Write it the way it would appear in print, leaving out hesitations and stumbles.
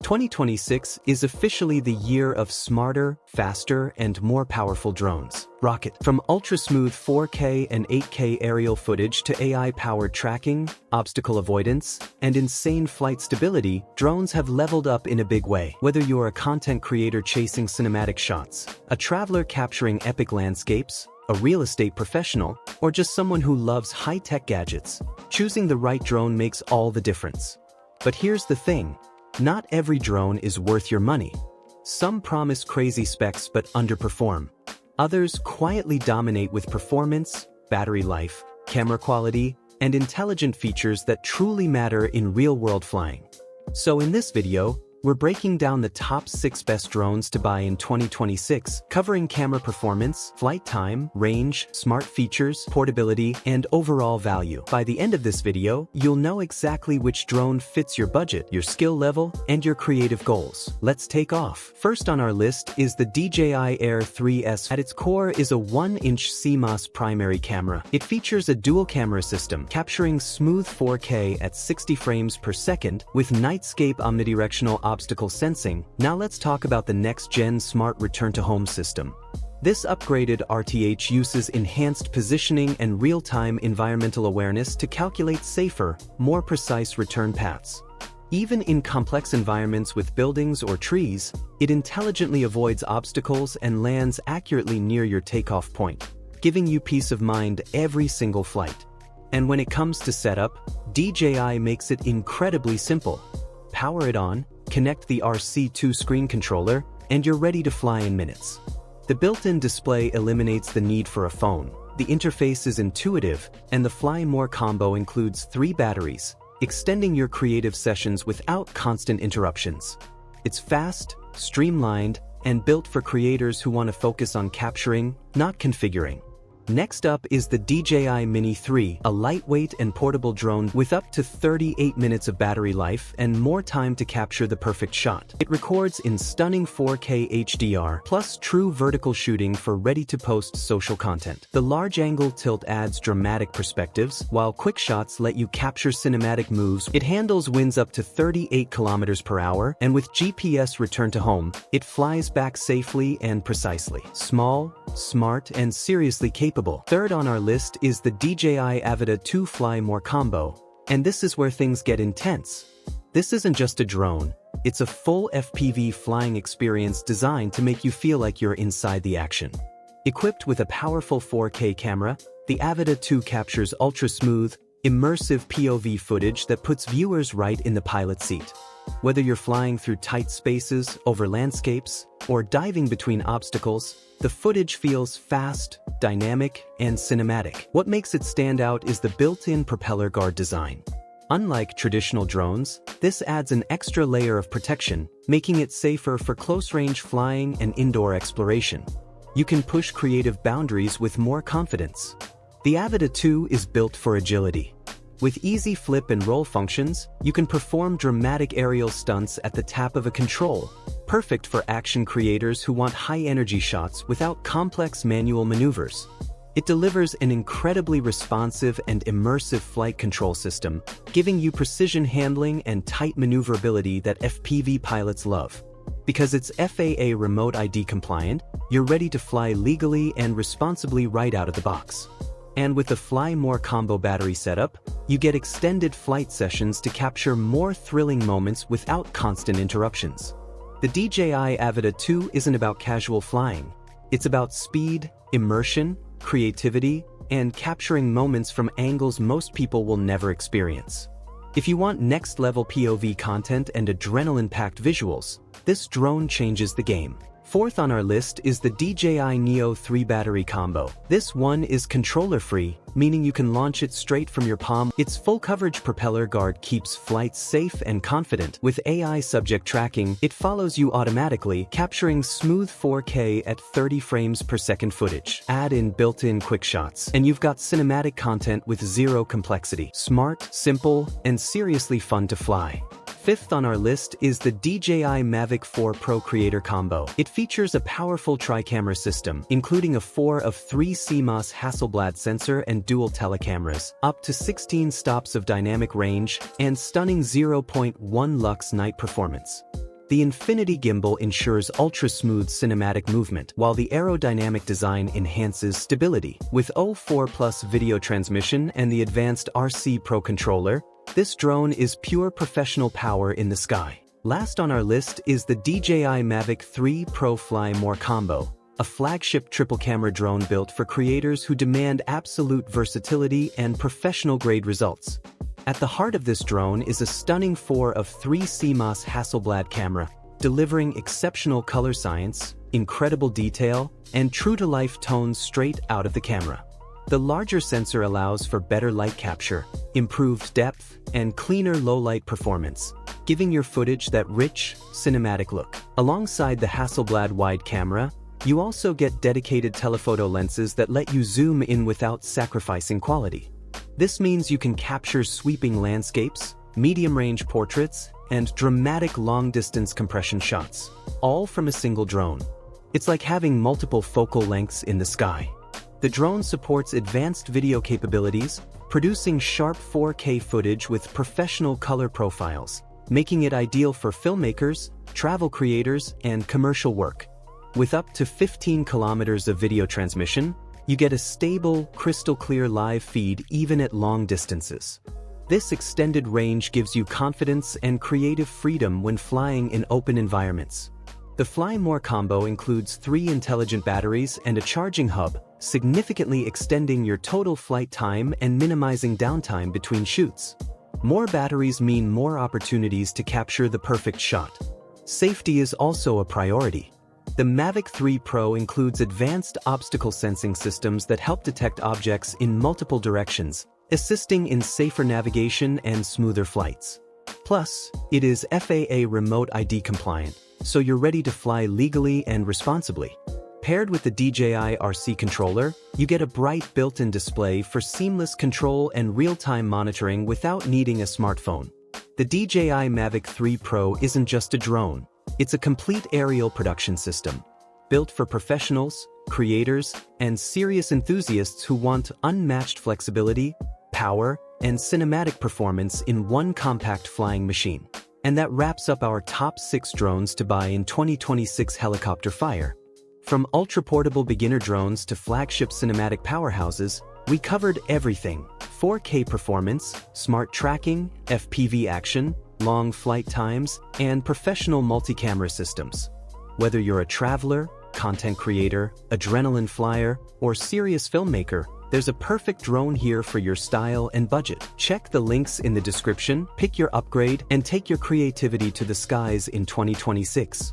2026 is officially the year of smarter, faster, and more powerful drones. Rocket. From ultra-smooth 4K and 8K aerial footage to AI-powered tracking, obstacle avoidance, and insane flight stability, drones have leveled up in a big way. Whether you're a content creator chasing cinematic shots, a traveler capturing epic landscapes, a real estate professional, or just someone who loves high-tech gadgets, choosing the right drone makes all the difference. But here's the thing. Not every drone is worth your money. Some promise crazy specs but underperform. Others quietly dominate with performance, battery life, camera quality, and intelligent features that truly matter in real-world flying. So in this video, we're breaking down the top 6 best drones to buy in 2026, covering camera performance, flight time, range, smart features, portability, and overall value. By the end of this video, you'll know exactly which drone fits your budget, your skill level, and your creative goals. Let's take off. First on our list is the DJI Air 3S. At its core is a 1-inch CMOS primary camera. It features a dual camera system, capturing smooth 4K at 60 frames per second with nightscape omnidirectional obstacle sensing. Now let's talk about the next-gen smart return-to-home system. This upgraded RTH uses enhanced positioning and real-time environmental awareness to calculate safer, more precise return paths. Even in complex environments with buildings or trees, it intelligently avoids obstacles and lands accurately near your takeoff point, giving you peace of mind every single flight. And when it comes to setup, DJI makes it incredibly simple. Power it on, connect the RC2 screen controller, and you're ready to fly in minutes. The built-in display eliminates the need for a phone. The interface is intuitive, and the Fly More combo includes 3 batteries, extending your creative sessions without constant interruptions. It's fast, streamlined, and built for creators who want to focus on capturing, not configuring. Next up is the DJI Mini 3, a lightweight and portable drone with up to 38 minutes of battery life and more time to capture the perfect shot. It records in stunning 4K HDR, plus true vertical shooting for ready-to-post social content. The large-angle tilt adds dramatic perspectives, while quick shots let you capture cinematic moves. It handles winds up to 38 kilometers per hour, and with GPS return to home, it flies back safely and precisely. Small, smart, and seriously capable. Third on our list is the DJI Avida 2 Fly More combo. And this is where things get intense. This isn't just a drone, it's a full FPV flying experience designed to make you feel like you're inside the action. Equipped with a powerful 4K camera, the Avida 2 captures ultra-smooth, immersive POV footage that puts viewers right in the pilot seat. Whether you're flying through tight spaces, over landscapes, or diving between obstacles, the footage feels fast, dynamic, and cinematic. What makes it stand out is the built-in propeller guard design. Unlike traditional drones, this adds an extra layer of protection, making it safer for close-range flying and indoor exploration. You can push creative boundaries with more confidence. The Avida 2 is built for agility. With easy flip and roll functions, you can perform dramatic aerial stunts at the tap of a control, perfect for action creators who want high-energy shots without complex manual maneuvers. It delivers an incredibly responsive and immersive flight control system, giving you precision handling and tight maneuverability that FPV pilots love. Because it's FAA Remote ID compliant, you're ready to fly legally and responsibly right out of the box. And with the Fly More combo battery setup, you get extended flight sessions to capture more thrilling moments without constant interruptions. The DJI Avida 2 isn't about casual flying. It's about speed, immersion, creativity, and capturing moments from angles most people will never experience. If you want next-level POV content and adrenaline-packed visuals, this drone changes the game. Fourth on our list is the DJI Neo 3 battery combo. This one is controller-free, meaning you can launch it straight from your palm. Its full-coverage propeller guard keeps flights safe and confident. With AI subject tracking, it follows you automatically, capturing smooth 4K at 30 frames per second footage. Add in built-in quick shots, and you've got cinematic content with zero complexity. Smart, simple, and seriously fun to fly. Fifth on our list is the DJI Mavic 4 Pro Creator Combo. It features a powerful tri-camera system, including a 4 of 3 CMOS Hasselblad sensor and dual telecameras, up to 16 stops of dynamic range, and stunning 0.1 lux night performance. The Infinity gimbal ensures ultra-smooth cinematic movement, while the aerodynamic design enhances stability. With O4 Plus video transmission and the advanced RC Pro controller, this drone is pure professional power in the sky. Last on our list is the DJI Mavic 3 Pro Fly More Combo, a flagship triple-camera drone built for creators who demand absolute versatility and professional-grade results. At the heart of this drone is a stunning 4 of 3 CMOS Hasselblad camera, delivering exceptional color science, incredible detail, and true-to-life tones straight out of the camera. The larger sensor allows for better light capture, improved depth, and cleaner low-light performance, giving your footage that rich, cinematic look. Alongside the Hasselblad wide camera, you also get dedicated telephoto lenses that let you zoom in without sacrificing quality. This means you can capture sweeping landscapes, medium-range portraits, and dramatic long-distance compression shots, all from a single drone. It's like having multiple focal lengths in the sky. The drone supports advanced video capabilities, producing sharp 4K footage with professional color profiles, making it ideal for filmmakers, travel creators, and commercial work. With up to 15 kilometers of video transmission, you get a stable, crystal-clear live feed even at long distances. This extended range gives you confidence and creative freedom when flying in open environments. The Fly More combo includes 3 intelligent batteries and a charging hub, significantly extending your total flight time and minimizing downtime between shoots. More batteries mean more opportunities to capture the perfect shot. Safety is also a priority. The Mavic 3 Pro includes advanced obstacle sensing systems that help detect objects in multiple directions, assisting in safer navigation and smoother flights. Plus, it is FAA Remote ID compliant, so you're ready to fly legally and responsibly. Paired with the DJI RC controller, you get a bright built-in display for seamless control and real-time monitoring without needing a smartphone. The DJI Mavic 3 Pro isn't just a drone. It's a complete aerial production system, built for professionals, creators, and serious enthusiasts who want unmatched flexibility, power, and cinematic performance in one compact flying machine. And that wraps up our top 6 drones to buy in 2026 helicopter fire. From ultra-portable beginner drones to flagship cinematic powerhouses, we covered everything: 4K performance, smart tracking, FPV action, long flight times, and professional multi-camera systems. Whether you're a traveler, content creator, adrenaline flyer, or serious filmmaker, there's a perfect drone here for your style and budget. Check the links in the description, pick your upgrade, and take your creativity to the skies in 2026.